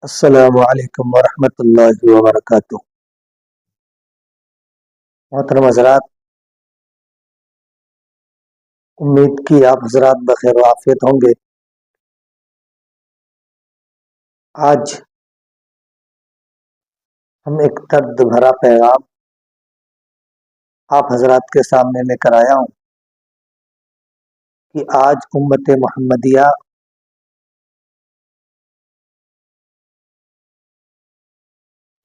السلام علیکم ورحمۃ اللہ وبرکاتہ۔ محترم حضرات، امید کی آپ حضرات بخیر و عافیت ہوں گے۔ آج ہم ایک درد بھرا پیغام آپ حضرات کے سامنے لے کر آیا ہوں کہ آج امت محمدیہ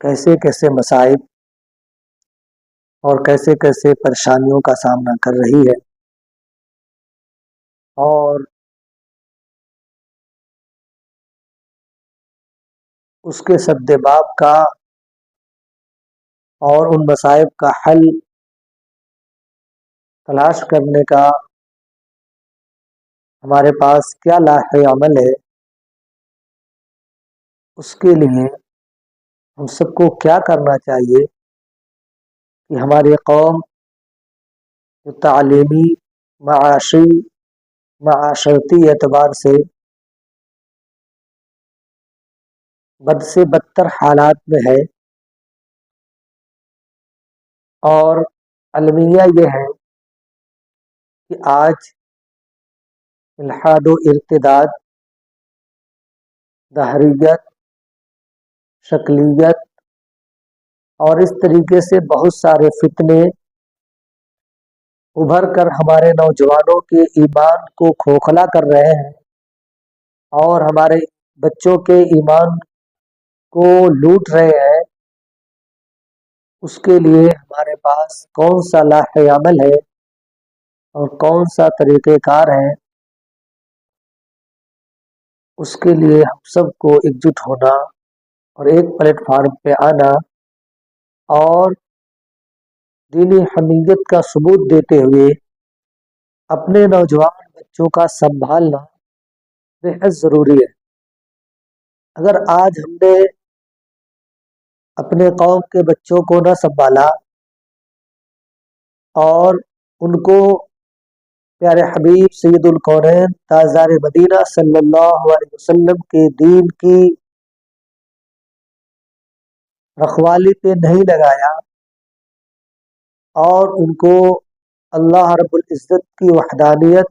کیسے کیسے مصائب اور کیسے کیسے پریشانیوں کا سامنا کر رہی ہے، اور اس کے سدباب کا اور ان مصائب کا حل تلاش کرنے کا ہمارے پاس کیا لاہ عمل ہے، اس کے لیے ہم سب کو کیا کرنا چاہیے کہ ہماری قوم جو تعلیمی، معاشی، معاشرتی اعتبار سے بد سے بدتر حالات میں ہے، اور المیہ یہ ہے کہ آج الحاد و ارتداد، دہریت، شکلیت اور اس طریقے سے بہت سارے فتنے ابھر کر ہمارے نوجوانوں کے ایمان کو کھوکھلا کر رہے ہیں اور ہمارے بچوں کے ایمان کو لوٹ رہے ہیں۔ اس کے لیے ہمارے پاس کون سا لاہ عمل ہے اور کون سا طریقہ کار ہے، اس کے لیے ہم سب کو ایک جٹ ہونا اور ایک پلیٹ فارم پہ آنا اور دینی حمیت کا ثبوت دیتے ہوئے اپنے نوجوان بچوں کا سنبھالنا بہت ضروری ہے۔ اگر آج ہم نے اپنے قوم کے بچوں کو نہ سنبھالا اور ان کو پیارے حبیب سید الکونین تاجدار مدینہ صلی اللہ علیہ وسلم کے دین کی رکھوالی پہ نہیں لگایا اور ان کو اللہ رب العزت کی وحدانیت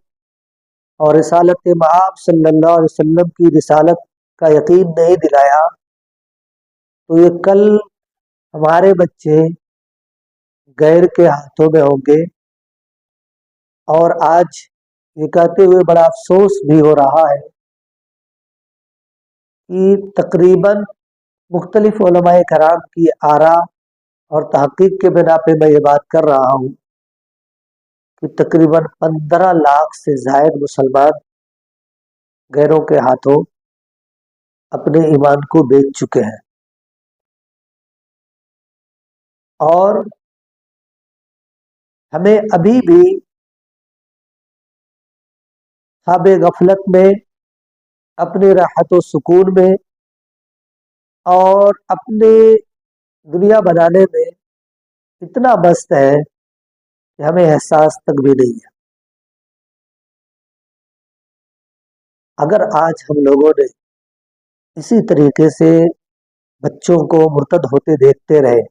اور رسالت مآب صلی اللہ علیہ وسلم کی رسالت کا یقین نہیں دلایا، تو یہ کل ہمارے بچے غیر کے ہاتھوں میں ہوں گے۔ اور آج یہ کہتے ہوئے بڑا افسوس بھی ہو رہا ہے کہ تقریباً مختلف علماء کرام کی آراء اور تحقیق کے بنا پہ میں یہ بات کر رہا ہوں کہ تقریباً 15 لاکھ سے زائد مسلمان غیروں کے ہاتھوں اپنے ایمان کو بیچ چکے ہیں، اور ہمیں ابھی بھی خواب غفلت میں، اپنے راحت و سکون میں اور اپنے دنیا بنانے میں اتنا مست ہے کہ ہمیں احساس تک بھی نہیں ہے۔ اگر آج ہم لوگوں نے اسی طریقے سے بچوں کو مرتد ہوتے دیکھتے رہے،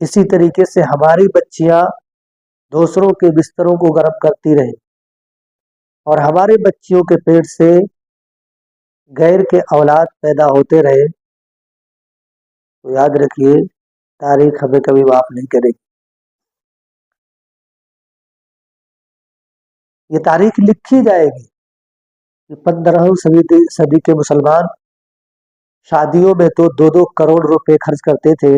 اسی طریقے سے ہماری بچیاں دوسروں کے بستروں کو گرم کرتی رہیں اور ہمارے بچیوں کے پیٹ سے غیر کے اولاد پیدا ہوتے رہے، تو یاد رکھیے تاریخ ہمیں کبھی معاف نہیں کرے گی۔ یہ تاریخ لکھی جائے گی کہ 15ویں صدی کے مسلمان شادیوں میں تو 2-2 کروڑ روپے خرچ کرتے تھے،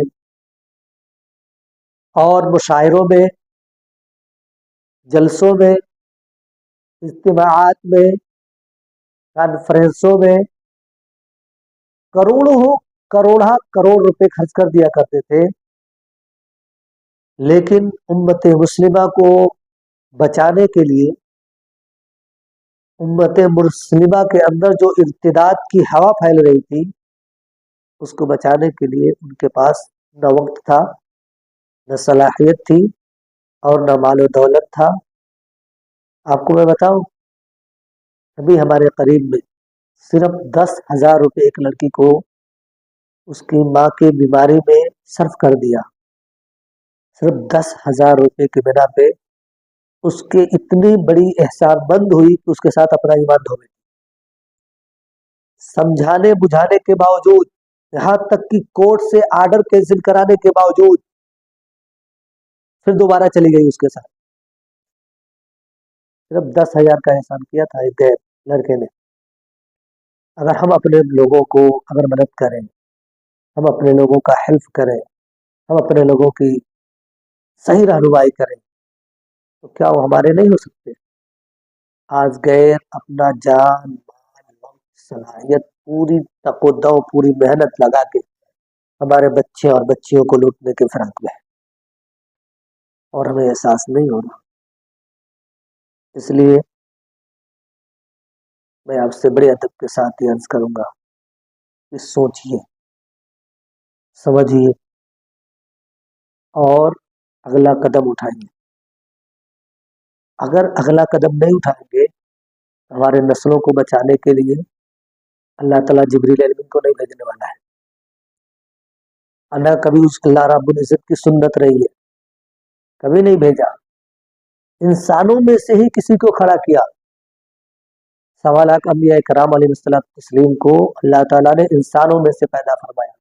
اور مشاعروں میں، جلسوں میں، اجتماعات میں، کانفرنسوں میں کروڑ روپے خرچ کر دیا کرتے تھے، لیکن امت مسلمہ کو بچانے کے لیے، امت مسلمہ کے اندر جو ارتداد کی ہوا پھیل رہی تھی، اس کو بچانے کے لیے ان کے پاس نہ وقت تھا، نہ صلاحیت تھی اور نہ مال و دولت تھا۔ آپ کو میں بتاؤں، ابھی ہمارے قریب میں صرف 10,000 روپے ایک لڑکی کو اس کی ماں کی بیماری میں صرف کر دیا، صرف 10,000 روپے کی بنا پہ اس کے اتنی بڑی احسان مند ہوئی کہ اس کے ساتھ اپنا ایمان دھو گئی، سمجھانے بجھانے کے باوجود، یہاں تک کہ کورٹ سے آرڈر کینسل کرانے کے باوجود پھر دوبارہ چلی گئی اس کے ساتھ، صرف 10,000 کا احسان کیا تھا ایک غیر لڑکے نے۔ اگر ہم اپنے لوگوں کو اگر مدد کریں، ہم اپنے لوگوں کا ہیلپ کریں، ہم اپنے لوگوں کی صحیح رہنمائی کریں، تو کیا وہ ہمارے نہیں ہو سکتے؟ آج غیر اپنا جان مال وقت صلاحیت پوری تق و دو پوری محنت لگا کے ہمارے بچے اور بچیوں کو لوٹنے کے فراق میں ہے، اور ہمیں احساس نہیں ہو رہا۔ اس لیے میں آپ سے بڑے ادب کے ساتھ یہ عرض کروں گا کہ سوچئے، سمجھیے اور اگلا قدم اٹھائیے۔ اگر اگلا قدم نہیں اٹھائیں گے، ہمارے نسلوں کو بچانے کے لیے اللہ تعالیٰ جبریل امین کو نہیں بھیجنے والا ہے، اللہ کبھی اس اللہ رب العزت کی سنت رہی ہے، کبھی نہیں بھیجا، انسانوں میں سے ہی کسی کو کھڑا کیا۔ 1.25 انبیاء کرام علیہ الصلوۃ والتسلیم کو اللہ تعالیٰ نے انسانوں میں سے پیدا فرمایا،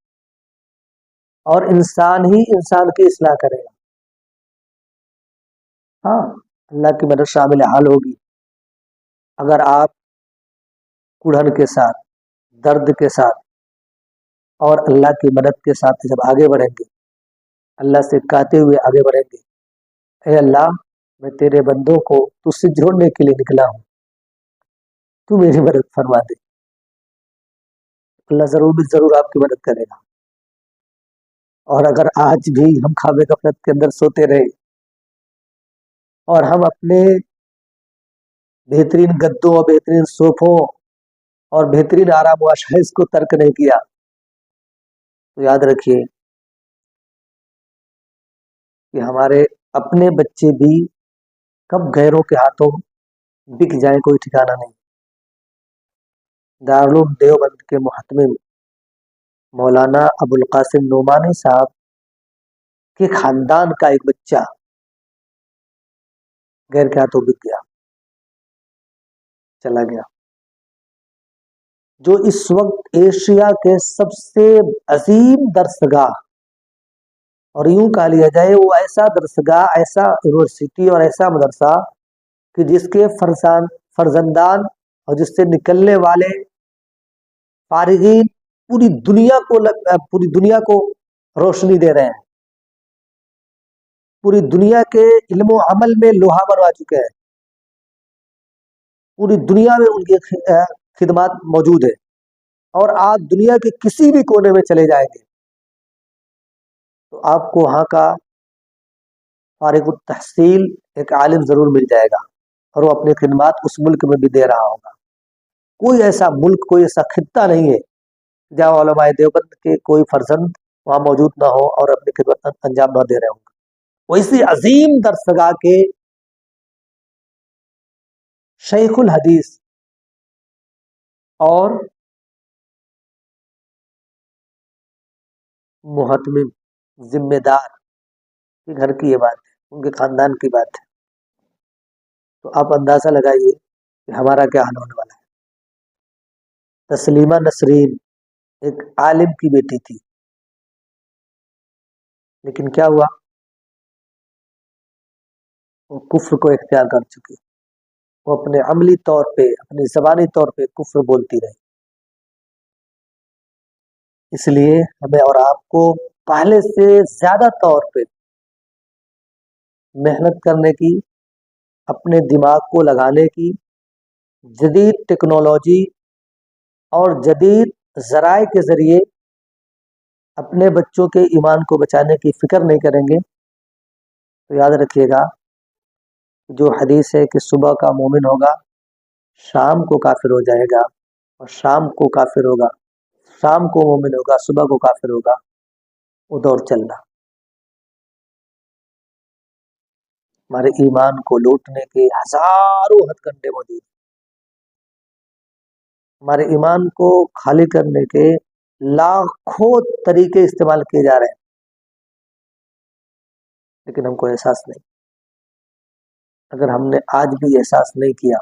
اور انسان ہی انسان کی اصلاح کرے گا۔ ہاں، اللہ کی مدد شامل حال ہوگی اگر آپ کڑھن کے ساتھ، درد کے ساتھ اور اللہ کی مدد کے ساتھ جب آگے بڑھیں گے، اللہ سے کہتے ہوئے آگے بڑھیں گے، اے اللہ میں تیرے بندوں کو تجھ سے جوڑنے کے لیے نکلا ہوں، تو میری مدد فرما دے، اللہ ضرور بھی ضرور آپ کی مدد کرے گا۔ اور اگر آج بھی ہم خواب غفلت کے اندر سوتے رہے اور ہم اپنے بہترین گدوں اور بہترین صوفوں اور بہترین آرام و آشائش کو ترک نہیں کیا، تو یاد رکھیے کہ ہمارے اپنے بچے بھی کب غیروں کے ہاتھوں بک جائیں کوئی ٹھکانہ نہیں۔ دارالعلوم دیوبند کے محتمم مولانا ابو القاسم نعمانی صاحب کے خاندان کا ایک بچہ غیر کے ہاتھوں بک گیا، چلا گیا، جو اس وقت ایشیا کے سب سے عظیم درسگاہ، اور یوں کہا لیا جائے وہ ایسا درسگاہ، ایسا یونیورسٹی اور ایسا مدرسہ کہ جس کے فرزندان اور جس سے نکلنے والے فارغین پوری دنیا کو روشنی دے رہے ہیں، پوری دنیا کے علم و عمل میں لوہا منوا چکے ہیں، پوری دنیا میں ان کی خدمات موجود ہے، اور آپ دنیا کے کسی بھی کونے میں چلے جائیں گے تو آپ کو وہاں کا فارغ التحصیل ایک عالم ضرور مل جائے گا، اور وہ اپنی خدمات اس ملک میں بھی دے رہا ہوگا۔ کوئی ایسا ملک، کوئی ایسا خطہ نہیں ہے جہاں علماء دیوبند کے کوئی فرزند وہاں موجود نہ ہو اور اپنی خدمت انجام نہ دے رہے ہوں گے۔ وہ اسی عظیم درسگاہ کے شیخ الحدیث اور محتمم ذمہ دار کے گھر کی یہ بات ہے، ان کے خاندان کی بات ہے، تو آپ اندازہ لگائیے کہ ہمارا کیا حال ہونے والا ہے۔ تسلیمہ نسرین ایک عالم کی بیٹی تھی، لیکن کیا ہوا، وہ کفر کو اختیار کر چکی، وہ اپنے عملی طور پہ، اپنی زبانی طور پہ کفر بولتی رہی۔ اس لیے ہمیں اور آپ کو پہلے سے زیادہ طور پہ محنت کرنے کی، اپنے دماغ کو لگانے کی، جدید ٹیکنالوجی اور جدید ذرائع کے ذریعے اپنے بچوں کے ایمان کو بچانے کی فکر نہیں کریں گے تو یاد رکھیے گا جو حدیث ہے کہ صبح کا مومن ہوگا شام کو کافر ہو جائے گا، اور شام کو کافر ہوگا، شام کو مومن ہوگا، صبح کو کافر ہوگا، وہ دور چلنا۔ ہمارے ایمان کو لوٹنے کے ہزاروں ہتھ کنڈے موجود ہیں، ہمارے ایمان کو خالی کرنے کے لاکھوں طریقے استعمال کیے جا رہے ہیں، لیکن ہم کو احساس نہیں۔ اگر ہم نے آج بھی احساس نہیں کیا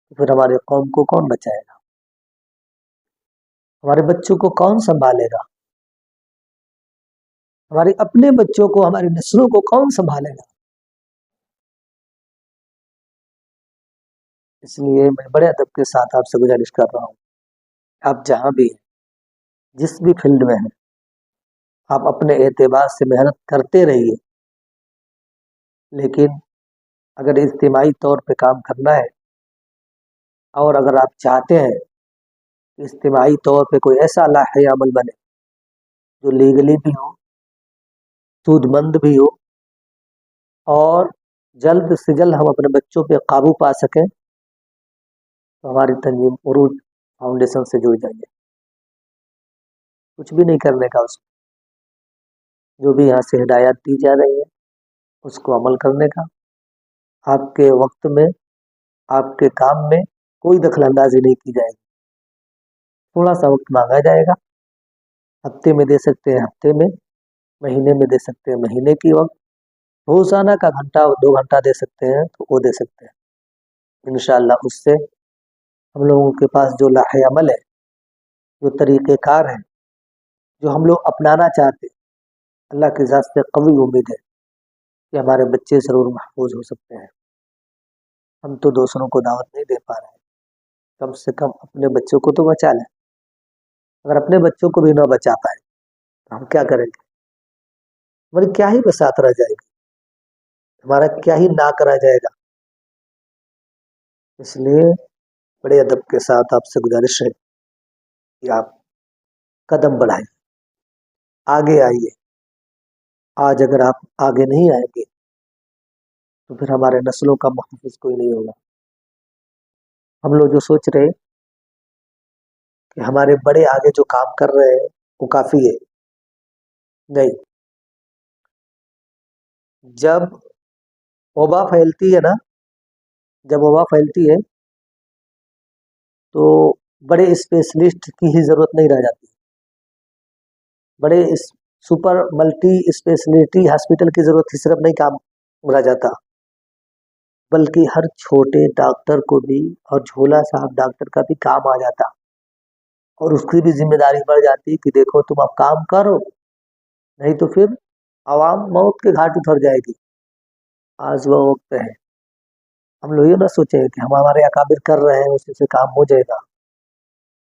تو پھر ہمارے قوم کو کون بچائے گا؟ ہمارے بچوں کو کون سنبھالے گا؟ ہمارے اپنے بچوں کو، ہماری نسلوں کو کون سنبھالے گا؟ اس لیے میں بڑے ادب کے ساتھ آپ سے گزارش کر رہا ہوں، آپ جہاں بھی ہیں، جس بھی فیلڈ میں ہیں، آپ اپنے اعتبار سے محنت کرتے رہیے، لیکن اگر اجتماعی طور پہ کام کرنا ہے، اور اگر آپ چاہتے ہیں کہ اجتماعی طور پہ کوئی ایسا لائحہ عمل بنے جو لیگلی بھی ہو، سود مند بھی ہو، اور جلد سے جلد ہم اپنے بچوں پہ قابو پا سکیں، تو ہماری تنظیم عروج فاؤنڈیشن سے جڑ جائیے۔ کچھ بھی نہیں کرنے کا، اس جو بھی یہاں سے ہدایات دی جا رہی ہے اس کو عمل کرنے کا۔ آپ کے وقت میں، آپ کے کام میں کوئی دخل اندازی نہیں کی جائے گی۔ تھوڑا سا وقت مانگا جائے گا، ہفتے میں دے سکتے ہیں ہفتے میں، مہینے میں دے سکتے ہیں مہینے کی وقت، روزانہ کا گھنٹہ 2 گھنٹہ دے سکتے ہیں تو وہ دے سکتے ہیں۔ انشاءاللہ اس سے ہم لوگوں کے پاس جو لائحہ عمل ہے، جو طریقہ کار ہے، جو ہم لوگ اپنانا چاہتے ہیں، اللہ کی ذات سے قوی امید ہے کہ ہمارے بچے ضرور محفوظ ہو سکتے ہیں۔ ہم تو دوسروں کو دعوت نہیں دے پا رہے ہیں، کم سے کم اپنے بچوں کو تو بچا لیں۔ اگر اپنے بچوں کو بھی نہ بچا پائے تو ہم کیا کریں گے؟ ہماری کیا ہی بسات رہ جائے گی، ہمارا کیا ہی ناک رہ جائے گا۔ اس لیے بڑے ادب کے ساتھ آپ سے گزارش ہے کہ آپ قدم بڑھائیں، آگے آئیے۔ آج اگر آپ آگے نہیں آئیں گے تو پھر ہمارے نسلوں کا محافظ کوئی نہیں ہوگا۔ ہم لوگ جو سوچ رہے کہ ہمارے بڑے آگے جو کام کر رہے ہیں وہ کافی ہے، نہیں۔ جب وبا پھیلتی ہے نا، جب وبا پھیلتی ہے تو بڑے اسپیشلسٹ کی ہی ضرورت نہیں رہ جاتی، بڑے سپر ملٹی اسپیشلٹی ہاسپٹل کی ضرورت ہی صرف نہیں کام رہ جاتا، بلکہ ہر چھوٹے ڈاکٹر کو بھی اور جھولا صاحب ڈاکٹر کا بھی کام آ جاتا، اور اس کی بھی ذمہ داری بڑھ جاتی کہ دیکھو تم اب کام کرو، نہیں تو پھر عوام موت کے گھاٹ اتر جائے گی۔ آج وہ وقت ہے، ہم لوگ یہ نہ سوچیں کہ ہم ہمارے اکابر کر رہے ہیں اسی سے کام ہو جائے گا،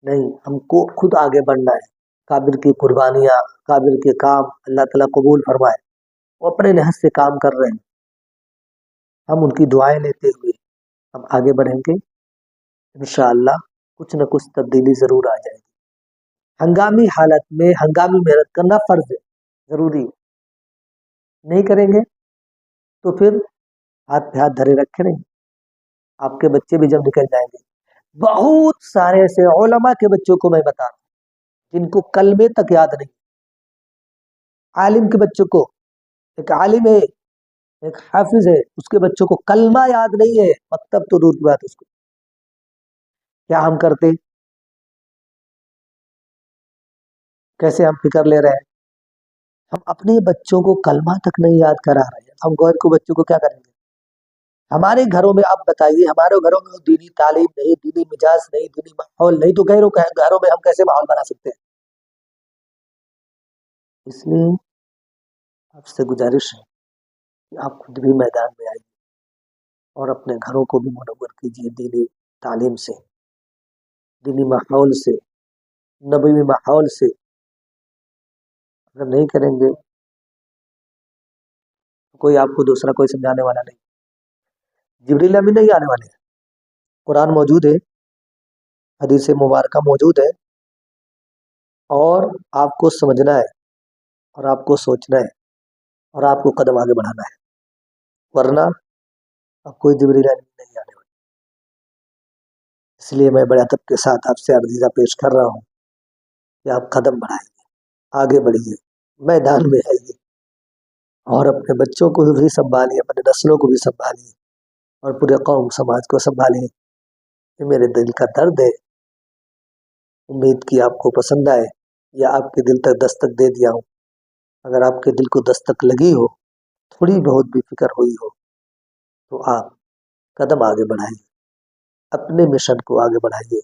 نہیں، ہم کو خود آگے بڑھنا ہے۔ کابر کی قربانیاں، کابر کے کام اللہ تعالیٰ قبول فرمائے، وہ اپنے نحس سے کام کر رہے ہیں، ہم ان کی دعائیں لیتے ہوئے ہم آگے بڑھیں گے، انشاءاللہ کچھ نہ کچھ تبدیلی ضرور آ جائے گی۔ ہنگامی حالت میں ہنگامی محنت کرنا فرض ہے، ضروری ہے، نہیں کریں گے تو پھر ہاتھ پہ ہاتھ دھرے رکھے نہیں، آپ کے بچے بھی جب نکل جائیں گے۔ بہت سارے ایسے علماء کے بچوں کو میں بتا رہا ہوں جن کو کلمے تک یاد نہیں، عالم کے بچوں کو، ایک عالم ہے، ایک حافظ ہے، اس کے بچوں کو کلمہ یاد نہیں ہے، مکتب تو دور کی بات، اس کو کیا ہم کرتے، کیسے ہم فکر لے رہے ہیں؟ ہم اپنے بچوں کو کلمہ تک نہیں یاد کرا رہے ہیں، ہم غیر کو بچوں کو کیا کریں گے؟ ہمارے گھروں میں آپ بتائیے، ہمارے گھروں میں دینی تعلیم نہیں، دینی مزاج نہیں، دینی ماحول نہیں، تو گھروں میں ہم کیسے ماحول بنا سکتے ہیں؟ اس لیے آپ سے گزارش ہے کہ آپ خود بھی میدان میں آئیے اور اپنے گھروں کو بھی منور کیجیے دینی تعلیم سے، دینی ماحول سے، نبوی ماحول سے۔ اگر نہیں کریں گے تو کوئی آپ کو دوسرا کوئی سمجھانے والا نہیں، جبریل امین نہیں آنے والے ہیں، قرآن موجود ہے، حدیث مبارکہ موجود ہے، اور آپ کو سمجھنا ہے، اور آپ کو سوچنا ہے، اور آپ کو قدم آگے بڑھانا ہے، ورنہ اب کوئی جبریل امین نہیں آنے والا۔ اس لیے میں بڑے ادب کے ساتھ آپ سے عرضیہ پیش کر رہا ہوں کہ آپ قدم بڑھائیے، آگے بڑھیے، میدان میں آئیے، اور اپنے بچوں کو بھی سنبھالیے، اپنے نسلوں کو بھی سنبھالیے، اور پورے قوم سماج کو سنبھالیے۔ یہ میرے دل کا درد ہے امید کی آپ کو پسند آئے یا آپ کے دل تک دستک دے دیا ہوں. اگر آپ کے دل کو دستک لگی ہو، تھوڑی بہت بھی فکر ہوئی ہو، تو آپ قدم آگے بڑھائیے، اپنے مشن کو آگے بڑھائیے،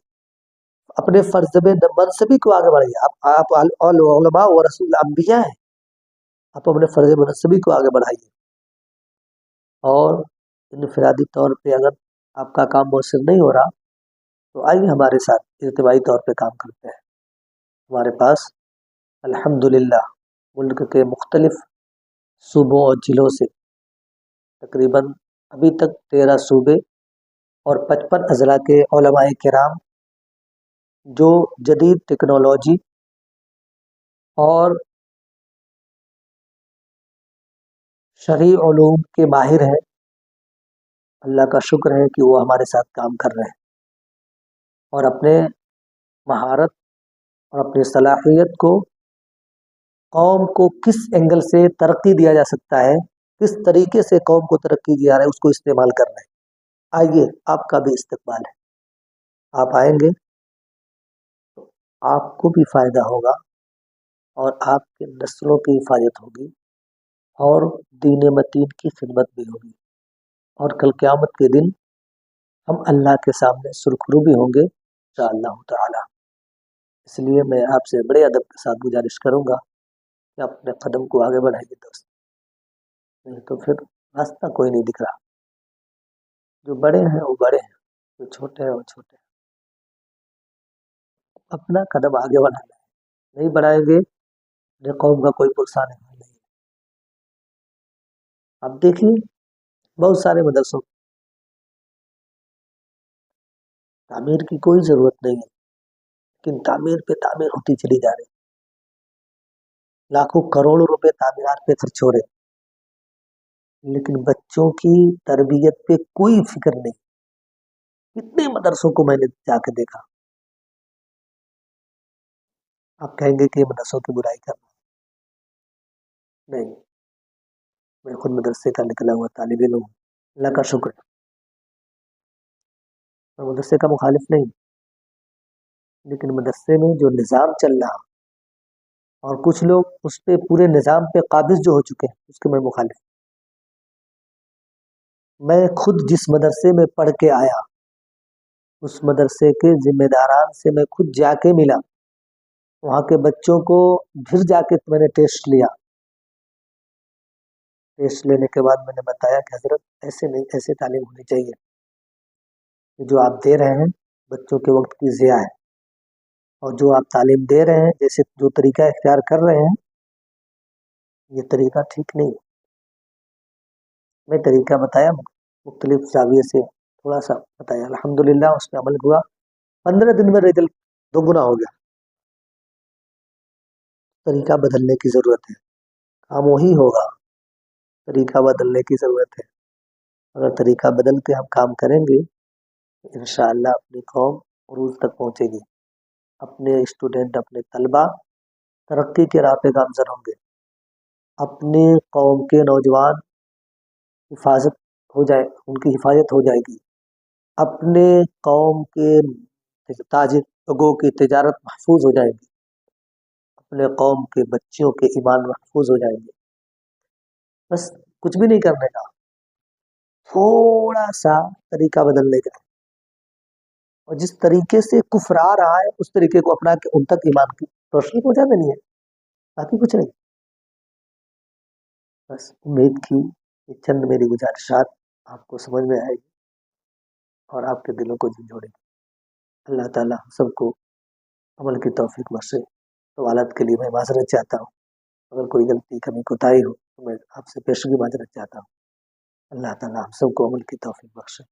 اپنے فرض منصبی کو آگے بڑھائیے. آپ علماء و رسول انبیاء ہیں، آپ اپنے فرض منصبی کو آگے بڑھائیے. اور انفرادی طور پہ اگر آپ کا کام مؤثر نہیں ہو رہا تو آئیے ہمارے ساتھ اجتماعی طور پہ کام کرتے ہیں. ہمارے پاس الحمدللہ ملک کے مختلف صوبوں اور ضلعوں سے تقریباً ابھی تک 13 صوبے اور 55 اضلاع کے علماء کرام جو جدید ٹیکنالوجی اور شرعی علوم کے ماہر ہیں. اللہ کا شکر ہے کہ وہ ہمارے ساتھ کام کر رہے ہیں اور اپنے مہارت اور اپنی صلاحیت کو قوم کو کس اینگل سے ترقی دیا جا سکتا ہے، کس طریقے سے قوم کو ترقی دیا جا رہا ہے، اس کو استعمال کر رہے ہیں. آئیے، آپ کا بھی استقبال ہے. آپ آئیں گے تو آپ کو بھی فائدہ ہوگا اور آپ کے نسلوں کی حفاظت ہوگی اور دین متین کی خدمت بھی ہوگی. اور کل قیامت کے دن ہم اللہ کے سامنے سرخرو بھی ہوں گے انشاءاللہ تعالی. اس لیے میں آپ سے بڑے ادب کے ساتھ گزارش کروں گا کہ اپنے قدم کو آگے بڑھائیے دوست، نہیں تو پھر راستہ کوئی نہیں دکھ رہا. جو بڑے ہیں وہ بڑے ہیں، جو چھوٹے ہیں وہ چھوٹے ہیں. اپنا قدم آگے بڑھانا ہے، نہیں بڑھائیں گے اپنے قوم کا کوئی پرسان نہیں ہے. آپ دیکھیے بہت سارے مدرسوں تعمیر کی کوئی ضرورت نہیں ہے، لیکن تعمیر پہ تعمیر ہوتی چلی جا رہی. لاکھوں کروڑوں روپے تعمیرات پہ خرچ ہو رہے، لیکن بچوں کی تربیت پہ کوئی فکر نہیں. کتنے مدرسوں کو میں نے جا کے دیکھا. آپ کہیں گے کہ یہ مدرسوں کی برائی کرنا، نہیں، میں خود مدرسے کا نکلا ہوا طالب علم ہوں. اللہ کا شکر ہے، میں مدرسے کا مخالف نہیں، لیکن مدرسے میں جو نظام چل رہا اور کچھ لوگ اس پہ پورے نظام پہ قابض جو ہو چکے ہیں، اس کے میں مخالف. میں خود جس مدرسے میں پڑھ کے آیا، اس مدرسے کے ذمہ داران سے میں خود جا کے ملا. وہاں کے بچوں کو پھر جا کے میں نے ٹیسٹ لیا. ٹیسٹ لینے کے بعد میں نے بتایا کہ حضرت ایسے نہیں، ایسے تعلیم ہونی چاہیے. جو آپ دے رہے ہیں بچوں کے وقت کی ضیاع ہے، اور جو آپ تعلیم دے رہے ہیں، جیسے جو طریقہ اختیار کر رہے ہیں، یہ طریقہ ٹھیک نہیں ہے. میں طریقہ بتایا، مختلف زاویے سے تھوڑا سا بتایا. الحمدللہ اس پہ عمل ہوا. 15 دن میں رزلٹ 2 گنا ہو گیا. طریقہ بدلنے کی ضرورت ہے، کام وہی ہوگا، طریقہ بدلنے کی ضرورت ہے. اگر طریقہ بدل کے ہم کام کریں گے تو انشاءاللہ اپنی قوم عروج تک پہنچے گی. اپنے اسٹوڈنٹ، اپنے طلبہ ترقی کے راہ پہ گامزن ہوں گے. اپنے قوم کے نوجوان حفاظت ہو جائے، ان کی حفاظت ہو جائے گی. اپنے قوم کے تاجر لوگوں کی تجارت محفوظ ہو جائے گی. اپنے قوم کے بچوں کے ایمان محفوظ ہو جائیں گے. بس کچھ بھی نہیں کرنے کا، تھوڑا سا طریقہ بدلنے کا، اور جس طریقے سے کفر آ رہا ہے اس طریقے کو اپنا کے ان تک ایمان کی روشنی پہنچا دینی ہے، باقی کچھ نہیں. بس امید کی یہ چند میری گزارشات آپ کو سمجھ میں آئے گی اور آپ کے دلوں کو جھنجھوڑے گی. اللہ تعالیٰ ہم سب کو عمل کی توفیق بخشے. سوالات کے لیے میں معذرت چاہتا ہوں. اگر کوئی غلطی کمی کوتاہی ہو تو میں آپ سے پیشگی معذرت چاہتا ہوں. اللہ تعالیٰ ہم سب کو عمل کی توفیق بخشے.